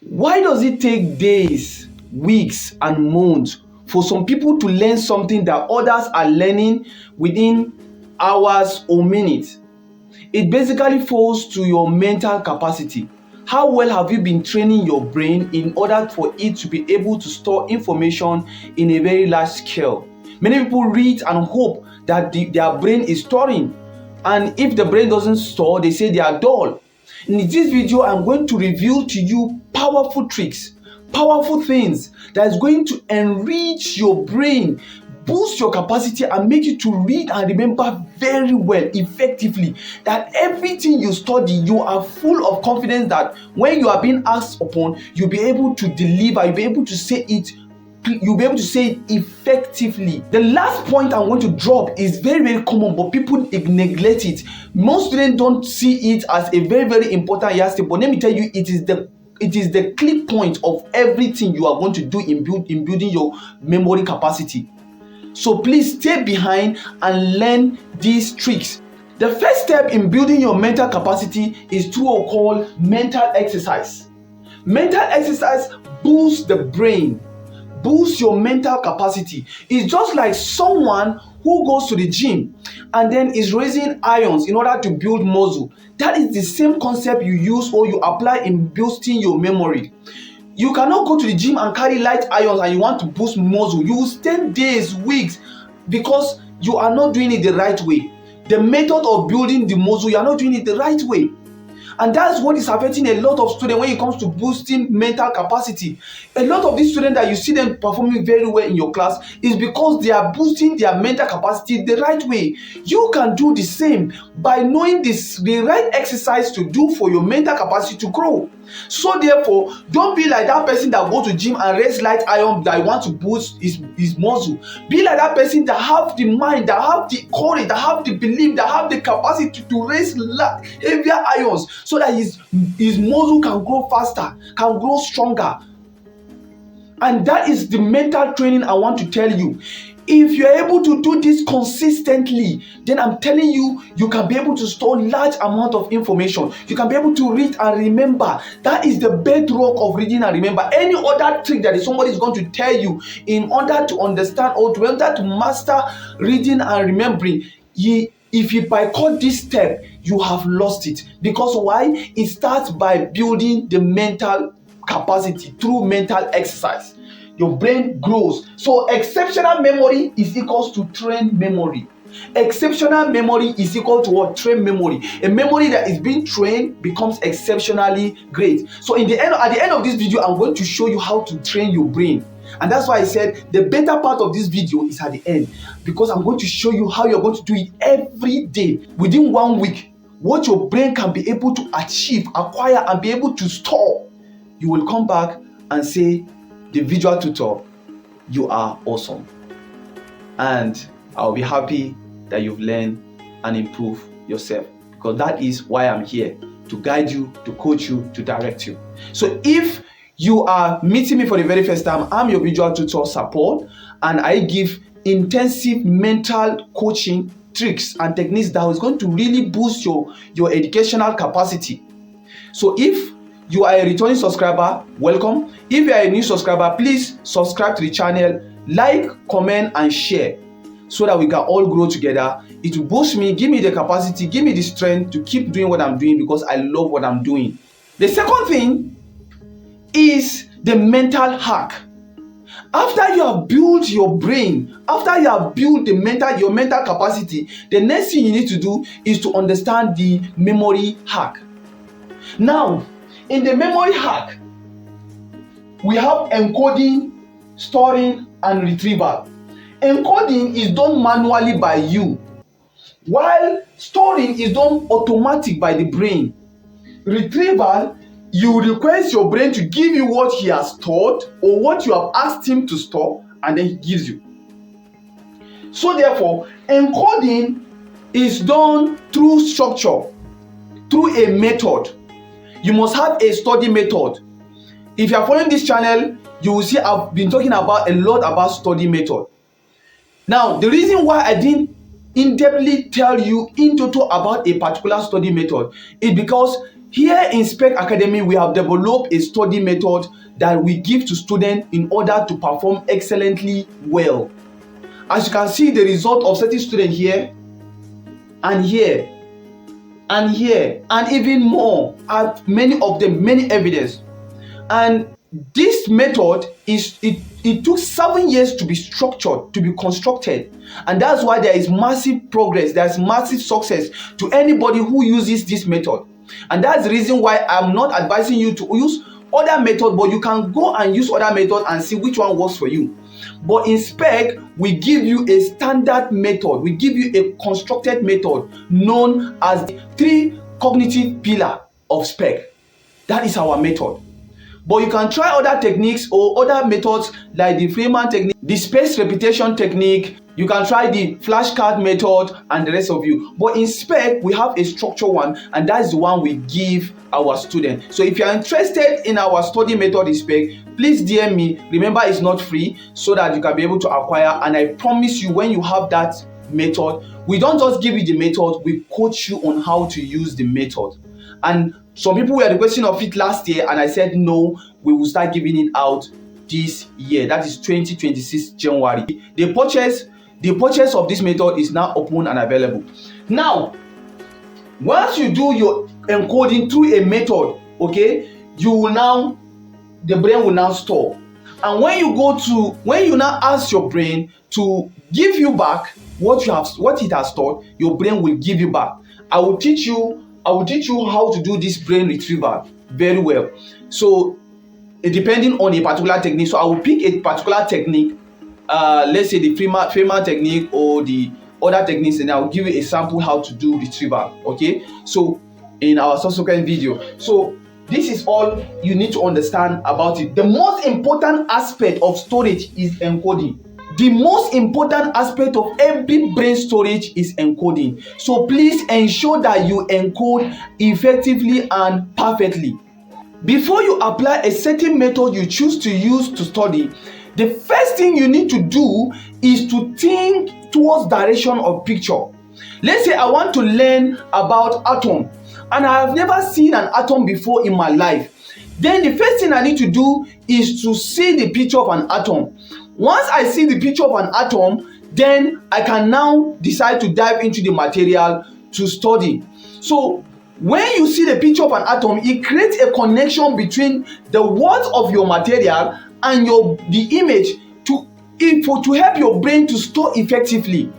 Why does it take days, weeks, and months for some people to learn something that others are learning within hours or minutes? It basically falls to your mental capacity. How well have you been training your brain in order for it to be able to store information in a very large scale? Many people read and hope that their brain is storing, and if the brain doesn't store, they say they are dull. In this video, I'm going to reveal to you powerful tricks, powerful things that is going to enrich your brain, boost your capacity, and make you to read and remember very well, effectively. That everything you study, you are full of confidence that when you are being asked upon, you'll be able to deliver, you'll be able to say it. You'll be able to say it effectively. The last point I'm going to drop is very, very common, but people neglect it. Most students don't see it as a very, very important yardstick. But let me tell you, it is the click point of everything you are going to do in building your memory capacity. So please stay behind and learn these tricks. The first step in building your mental capacity is through what we call mental exercise. Mental exercise boosts the brain, boost your mental capacity. It's just like someone who goes to the gym and then is raising irons in order to build muscle. That is the same concept you use or you apply in boosting your memory. You cannot go to the gym and carry light irons and you want to boost muscle. You will spend days, weeks, because you are not doing it the right way. The method of building the muscle, you are not doing it the right way. And that's what is affecting a lot of students when it comes to boosting mental capacity. A lot of these students that you see them performing very well in your class is because they are boosting their mental capacity the right way. You can do the same by knowing the right exercise to do for your mental capacity to grow. So therefore, don't be like that person that go to gym and raise light iron that want to boost his muscle. Be like that person that have the mind, that have the courage, that have the belief, that have the capacity to raise heavier irons so that his muscle can grow faster, can grow stronger. And that is the mental training I want to tell you. If you're able to do this consistently, then I'm telling you, you can be able to store large amount of information. You can be able to read and remember. That is the bedrock of reading and remember. Any other trick that somebody is going to tell you in order to understand or in order to master reading and remembering, if you boycott this step, you have lost it. Because why? It starts by building the mental capacity through mental exercise. Your brain grows. So exceptional memory is equals to trained memory. Exceptional memory is equal to what? Trained memory. A memory that is being trained becomes exceptionally great. So at the end of this video, I'm going to show you how to train your brain. And that's why I said the better part of this video is at the end, because I'm going to show you how you're going to do it every day within 1 week. What your brain can be able to achieve, acquire, and be able to store. You will come back and say, the visual tutor, you are awesome. And I'll be happy that you've learned and improved yourself, because that is why I'm here, to guide you, to coach you, to direct you. So if you are meeting me for the very first time, I'm your visual tutor support, and I give intensive mental coaching tricks and techniques that is going to really boost your educational capacity. So if you are a returning subscriber, welcome. If you are a new subscriber, please subscribe to the channel, like, comment, and share so that we can all grow together. It will boost me, give me the capacity, give me the strength to keep doing what I'm doing because I love what I'm doing. The second thing is the mental hack. After you have built your brain, after you have built your mental capacity, the next thing you need to do is to understand the memory hack. Now, in the memory hack, we have encoding, storing, and retrieval. Encoding is done manually by you, while storing is done automatic by the brain. Retrieval, you request your brain to give you what he has stored or what you have asked him to store, and then he gives you. So therefore, encoding is done through structure, through a method. You must have a study method. If you are following this channel, you will see I've been talking about a lot about study method. Now, the reason why I didn't in-depthly tell you in total about a particular study method is because Here in Spec Academy, we have developed a study method that we give to students in order to perform excellently well. As you can see, the result of certain students here and here and here and even more, are many of them, many evidence. And this method it took 7 years to be structured, to be constructed, and that's why there is massive progress, there's massive success to anybody who uses this method. And that's the reason why I'm not advising you to use other methods, but you can go and use other methods and see which one works for you. But in Spec, we give you a standard method, we give you a constructed method known as the 3 cognitive pillar of Spec. That is our method. But you can try other techniques or other methods like the Freeman technique, the spaced repetition technique. You can try the flashcard method and the rest of you. But in Spec, we have a structured one, and that's the one we give our students. So if you are interested in our study method in Spec, please DM me. Remember, it's not free, so that you can be able to acquire. And I promise you, when you have that method, we don't just give you the method, we coach you on how to use the method. And some people were requesting of it last year, and I said no, we will start giving it out this year. That is 2026 January. The purchase of this method is now open and available. Now, once you do your encoding through a method, okay, the brain will now store. And when you now ask your brain to give you back what it has stored, your brain will give you back. I will teach you how to do this brain retrieval very well. So depending on a particular technique, so I will pick a particular technique, let's say the Freeman technique or the other techniques, and I'll give you a sample how to do retrieval. Okay, so in our subsequent video. So this is all you need to understand about it. The most important aspect of storage is encoding. The most important aspect of every brain storage is encoding. So please ensure that you encode effectively and perfectly. Before you apply a certain method you choose to use to study, the first thing you need to do is to think towards direction of picture. Let's say I want to learn about atom, and I have never seen an atom before in my life. Then the first thing I need to do is to see the picture of an atom. Once I see the picture of an atom, then I can now decide to dive into the material to study. So when you see the picture of an atom, it creates a connection between the words of your material and the image to help your brain to store effectively.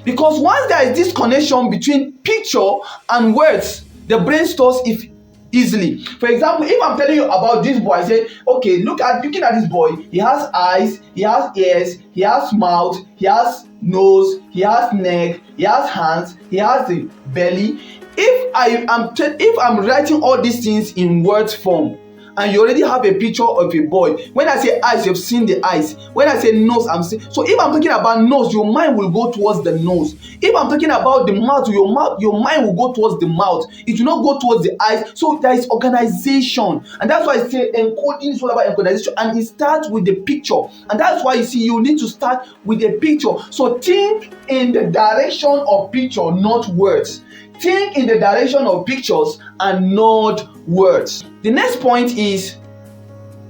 Because once there is this connection between picture and words, the brain stores it easily. For example, if I'm telling you about this boy, I say, okay, looking at this boy, he has eyes, he has ears, he has mouth, he has nose, he has neck, he has hands, he has the belly. If I'm writing all these things in words form, and you already have a picture of a boy. When I say eyes, you've seen the eyes. When I say nose, I'm seeing. So if I'm talking about nose, your mind will go towards the nose. If I'm talking about the mouth, your mind will go towards the mouth. It will not go towards the eyes. So there is organization, and that's why I say encoding is all about organization, and it starts with the picture. And that's why you see you need to start with a picture. So think in the direction of picture, not words. Think in the direction of pictures and not words. The next point is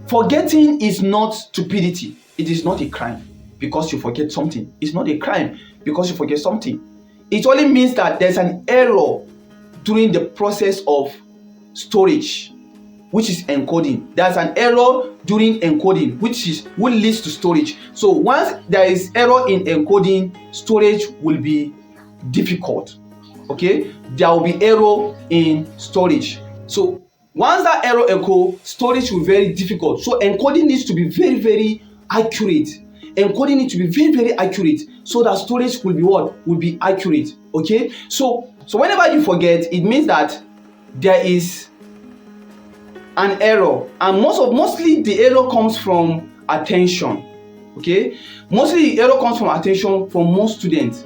forgetting is not stupidity. It is not a crime because you forget something. It's not a crime because you forget something. It only means that there's an error during the process of storage, which is encoding. There's an error during encoding, which leads to storage. So once there is error in encoding, storage will be difficult. Okay, there will be error in storage. So once that error occurs, storage will be very difficult. So encoding needs to be very, very accurate. Encoding needs to be very, very accurate so that storage will be what? Will be accurate. Okay, so whenever you forget, it means that there is an error, and mostly the error comes from attention. Okay, mostly the error comes from attention for most students.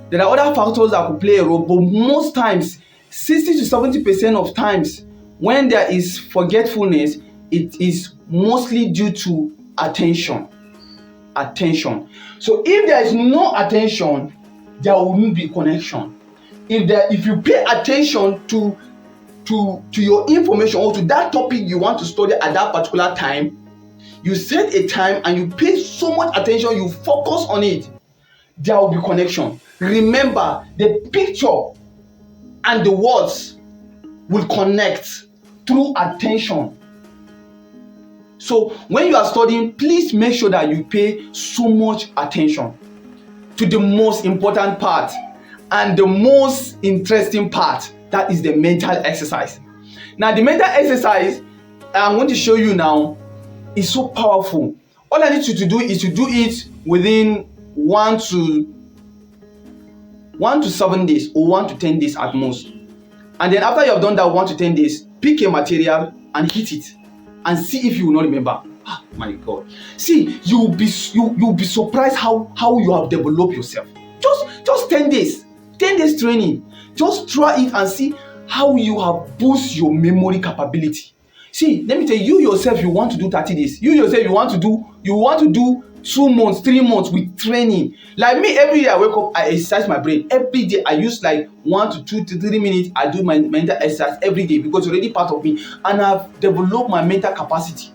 There are other factors that could play a role, but most times, 60 to 70% of times, when there is forgetfulness, it is mostly due to attention. So if there is no attention, there will not be connection. If you pay attention to to your information or to that topic you want to study at that particular time, you set a time and you pay so much attention, you focus on it, there will be connection. Remember, the picture and the words will connect through attention. So when you are studying, please make sure that you pay so much attention to the most important part and the most interesting part, that is the mental exercise. Now, the mental exercise I'm going to show you now is so powerful. All I need you to do is to do it within 1 to 7 days or 1 to 10 days at most. And then after you have done that 1 to 10 days, pick a material and hit it and see if you will not remember. Ah, my God. See, you'll be surprised how you have developed yourself. Just 10 days. 10 days training. Just try it and see how you have boosted your memory capability. See, let me tell you, yourself, you want to do 30 days. You yourself, you want to do 2 months, 3 months with training. Like me, every day I wake up, I exercise my brain. Every day I use like 1 to 2 to 3 minutes. I do my mental exercise every day because it's already part of me, and I've developed my mental capacity.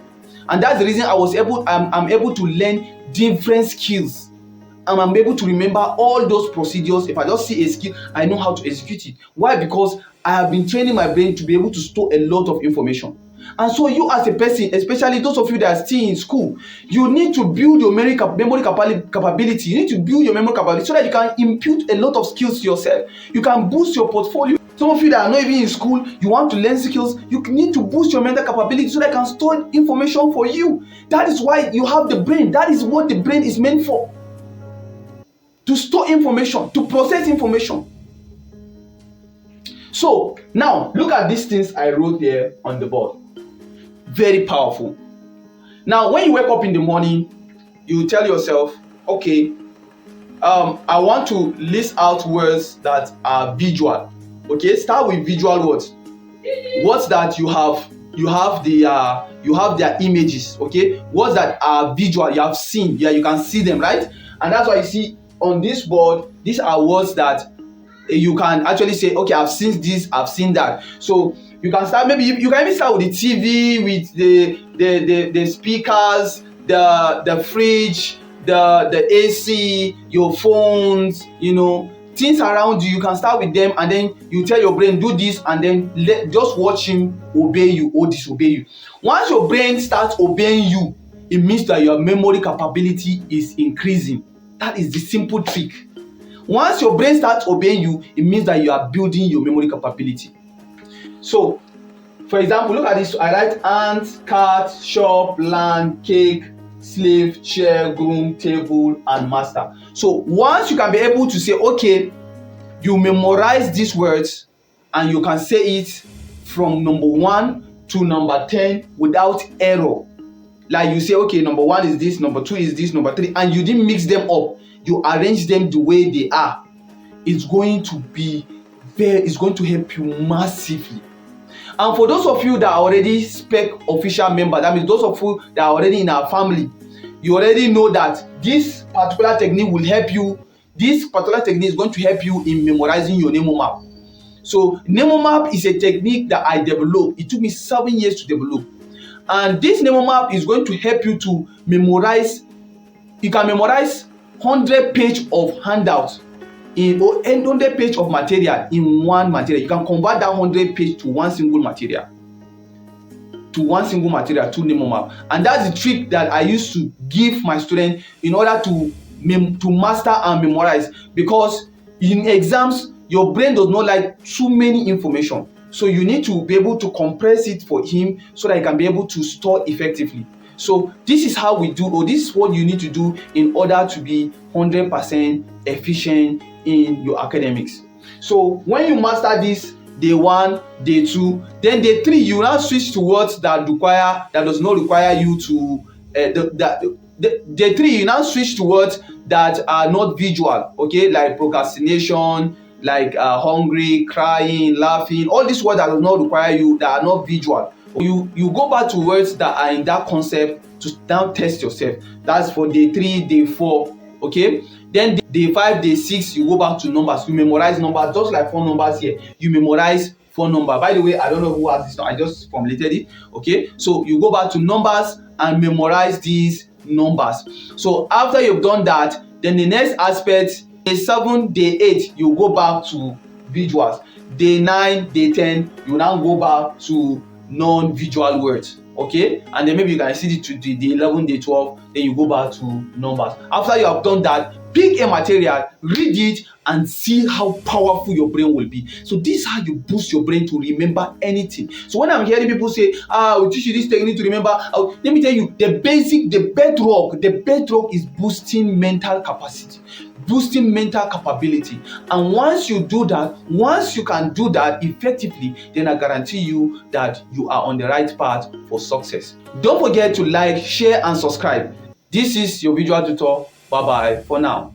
And that's the reason I'm able to learn different skills. And I'm able to remember all those procedures. If I just see a skill, I know how to execute it. Why? Because I have been training my brain to be able to store a lot of information. And so you as a person, especially those of you that are still in school, you need to build your memory capability. You need to build your memory capability so that you can impute a lot of skills to yourself. You can boost your portfolio. Some of you that are not even in school, you want to learn skills, you need to boost your mental capability so that I can store information for you. That is why you have the brain. That is what the brain is meant for. To store information, to process information. So now look at these things I wrote here on the board. Very powerful. Now when you wake up in the morning, you tell yourself, okay, I want to list out words that are visual. Okay, start with visual words. Words that you have their images. Okay, words that are visual, you have seen. Yeah, you can see them, right? And that's why you see on this board, these are words that you can actually say, okay, I've seen this, I've seen that. So you can start, maybe you can even start with the TV, with the speakers, the fridge, the AC, your phones, things around you. You can start with them, and then you tell your brain, do this, and then just watch him obey you or disobey you. Once your brain starts obeying you, it means that your memory capability is increasing. That is the simple trick. Once your brain starts obeying you, it means that you are building your memory capability. So, for example, look at this. I write ant, cat, shop, land, cake, slave, chair, groom, table, and master. So once you can be able to say, okay, you memorize these words and you can say it from number 1 to number 10 without error. Like you say, okay, number 1 is this, number 2 is this, number 3, and you didn't mix them up. You arrange them the way they are. It's going to help you massively. And for those of you that are already spec official member, that means those of you that are already in our family, you already know that this particular technique will help you. This particular technique is going to help you in memorizing your Nemo map. So Nemo map is a technique that I developed. It took me 7 years to develop. And this Nemo map is going to help you to memorize. You can memorize 100 pages of handouts in 100 pages of material in one material. You can convert that 100 pages to one single material. To Nemo map. And that's the trick that I used to give my students in order to master and memorize. Because in exams, your brain does not like too many information. So you need to be able to compress it for him so that he can be able to store effectively. So this is how we do, or this is what you need to do in order to be 100% efficient in your academics. So when you master this, day 1, day 2, then day 3, you now switch to words that does not require you to day 3, you now switch to words that are not visual, okay, like procrastination, like hungry, crying, laughing, all these words that do not require you, that are not visual. You go back to words that are in that concept to now test yourself. That's for day 3, day 4, okay? Then day 5, day 6, you go back to numbers. You memorize numbers, just like 4 numbers here. You memorize phone number. By the way, I don't know who has this. I just formulated it. Okay, so you go back to numbers and memorize these numbers. So after you've done that, then the next aspect, day 7, day 8, you go back to visuals. Day 9, day 10, you now go back to non-visual words. Okay, and then maybe you can see it to day 11, day 12, then you go back to numbers. After you have done that, pick a material, read it, and see how powerful your brain will be. So this is how you boost your brain to remember anything. So when I'm hearing people say, we teach you this technique to remember, let me tell you, the bedrock is boosting mental capacity, boosting mental capability. And once you do that, once you can do that effectively, then I guarantee you that you are on the right path for success. Don't forget to like, share, and subscribe. This is your visual tutor. Bye bye for now.